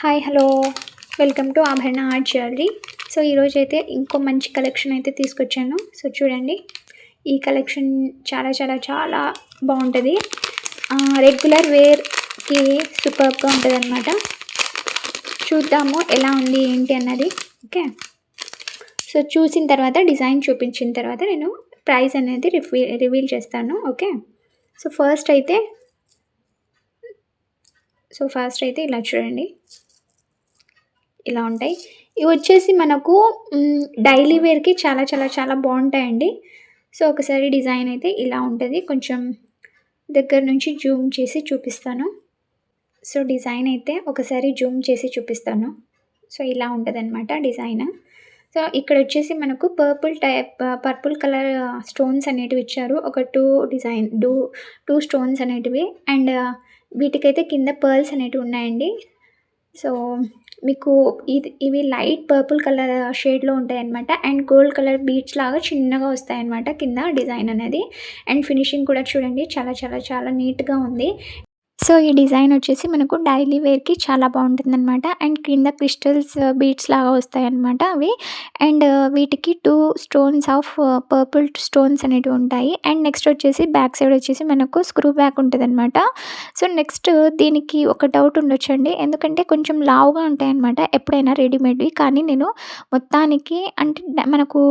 Hi hello welcome to Abharana art jewellery. So ఈరోజు అయితే ఇంకో మంచి కలెక్షన్ అయితే తీసుకొచ్చాను. సో చూడండి, ఈ కలెక్షన్ చాలా చాలా చాలా బాగుంటుంది. రెగ్యులర్ వేర్కి సూపర్గా ఉంటుంది అనమాట. చూద్దాము ఎలా ఉంది ఏంటి అన్నది. ఓకే, సో చూసిన తర్వాత డిజైన్ చూపించిన తర్వాత నేను ప్రైస్ అనేది రివీల్ చేస్తాను. ఓకే, సో ఫస్ట్ అయితే ఇలా చూడండి, ఇలా ఉంటాయి. ఇవి వచ్చేసి మనకు డైలీ వేర్కి చాలా చాలా చాలా బాగుంటాయండి. సో ఒకసారి డిజైన్ అయితే ఇలా ఉంటుంది. కొంచెం దగ్గర నుంచి జూమ్ చేసి చూపిస్తాను. సో డిజైన్ అయితే ఒకసారి జూమ్ చేసి చూపిస్తాను. సో ఇలా ఉంటుంది అనమాట డిజైన్. సో ఇక్కడ వచ్చేసి మనకు పర్పుల్ కలర్ స్టోన్స్ అనేటివి ఇచ్చారు. ఒక టూ స్టోన్స్ అనేటివి, అండ్ వీటికైతే కింద పర్ల్స్ అనేటివి ఉన్నాయండి. సో మీకు ఇవి లైట్ పర్పుల్ కలర్ షేడ్లో ఉంటాయన్నమాట. అండ్ గోల్డ్ కలర్ బీడ్స్ లాగా చిన్నగా వస్తాయన్నమాట కింద డిజైన్ అనేది. అండ్ ఫినిషింగ్ కూడా చూడండి, చాలా చాలా చాలా నీట్గా ఉంది. సో ఈ డిజైన్ వచ్చేసి మనకు డైలీ వేర్కి చాలా బాగుంటుందన్నమాట. అండ్ కింద క్రిస్టల్స్ బీడ్స్ లాగా వస్తాయన్నమాట అవి. అండ్ వీటికి 2 స్టోన్స్ ఆఫ్ పర్పుల్ స్టోన్స్ అనేటివి ఉంటాయి. అండ్ నెక్స్ట్ వచ్చేసి బ్యాక్ సైడ్ వచ్చేసి మనకు స్క్రూ బ్యాక్ ఉంటుందన్నమాట. సో నెక్స్ట్ దీనికి ఒక డౌట్ ఉండొచ్చండి, ఎందుకంటే కొంచెం లావుగా ఉంటాయన్నమాట ఎప్పుడైనా రెడీమేడ్వి. కానీ నేను మొత్తానికి అంటే మనకు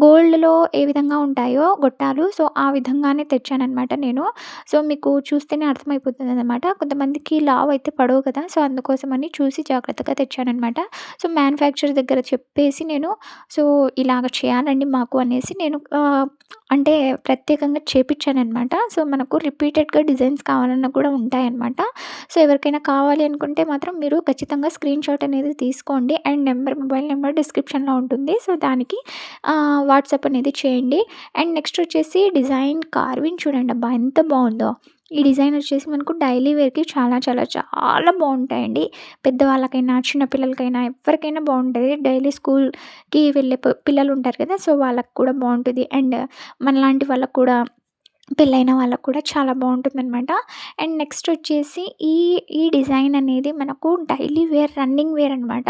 గోల్డ్లో ఏ విధంగా ఉంటాయో గొట్టాలు, సో ఆ విధంగానే తెచ్చానమాట నేను. సో మీకు చూస్తేనే అర్థమైపోతుంది అనమాట. కొంతమందికి లావు అయితే పడవు కదా, సో అందుకోసమని చూసి జాగ్రత్తగా తెచ్చానమాట. సో మ్యానుఫ్యాక్చర్ దగ్గర చెప్పేసి నేను సో ఇలాగ చేయాలండి మాకు అనేసి నేను అంటే ప్రత్యేకంగా చేపించానమాట. సో మనకు రిపీటెడ్గా డిజైన్స్ కావాలన్నా కూడా ఉంటాయన్నమాట. సో ఎవరికైనా కావాలి అనుకుంటే మాత్రం మీరు ఖచ్చితంగా స్క్రీన్ షాట్ అనేది తీసుకోండి. అండ్ మొబైల్ నెంబర్ డిస్క్రిప్షన్లో ఉంటుంది. సో దానికి వాట్సాప్ అనేది చేయండి. అండ్ నెక్స్ట్ వచ్చేసి డిజైన్ కార్వింగ్ చూడండి, అబ్బా ఎంత బాగుందో. ఈ డిజైన్ వచ్చేసి మనకు డైలీ వేర్కి చాలా చాలా చాలా బాగుంటాయండి. పెద్దవాళ్ళకైనా చిన్నపిల్లలకైనా ఎవరికైనా బాగుంటుంది. డైలీ స్కూల్కి వెళ్ళే పిల్లలు ఉంటారు కదా, సో వాళ్ళకి కూడా బాగుంటుంది. అండ్ మనలాంటి వాళ్ళకు కూడా, పెళ్ళైన వాళ్ళకు కూడా చాలా బాగుంటుందన్నమాట. అండ్ నెక్స్ట్ వచ్చేసి ఈ డిజైన్ అనేది మనకు డైలీ వేర్ రన్నింగ్ వేర్ అనమాట.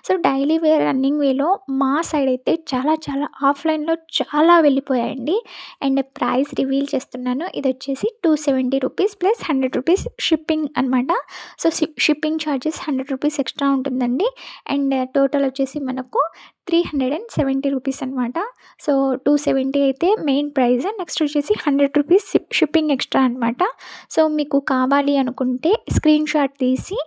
సో డైలీ వేర్ రన్నింగ్ వేలో మా సైడ్ అయితే చాలా చాలా ఆఫ్లైన్లో చాలా వెళ్ళిపోయాయండి. అండ్ ప్రైస్ రివీల్ చేస్తున్నాను. ఇది వచ్చేసి 270 రూపీస్ ప్లస్ 100 రూపీస్ షిప్పింగ్ అనమాట. So shipping charges 100 rupees extra ఉంటుందండి. అండ్ టోటల్ వచ్చేసి మనకు 370 రూపీస్ అనమాట. సో 270 అయితే మెయిన్ ప్రైస్. నెక్స్ట్ వచ్చేసి 100 రూపీస్ షిప్పింగ్ ఎక్స్ట్రా అనమాట. సో మీకు కావాలి అనుకుంటే స్క్రీన్ షాట్ తీసి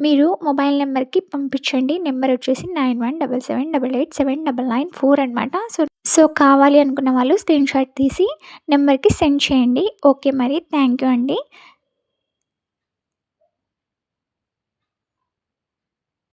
మీరు మొబైల్ నెంబర్కి పంపించండి. నెంబర్ వచ్చేసి 9177887994 అనమాట. సో కావాలి అనుకున్న వాళ్ళు స్క్రీన్ షాట్ తీసి నెంబర్కి సెండ్ చేయండి. ఓకే, మరి థ్యాంక్ యూ అండి.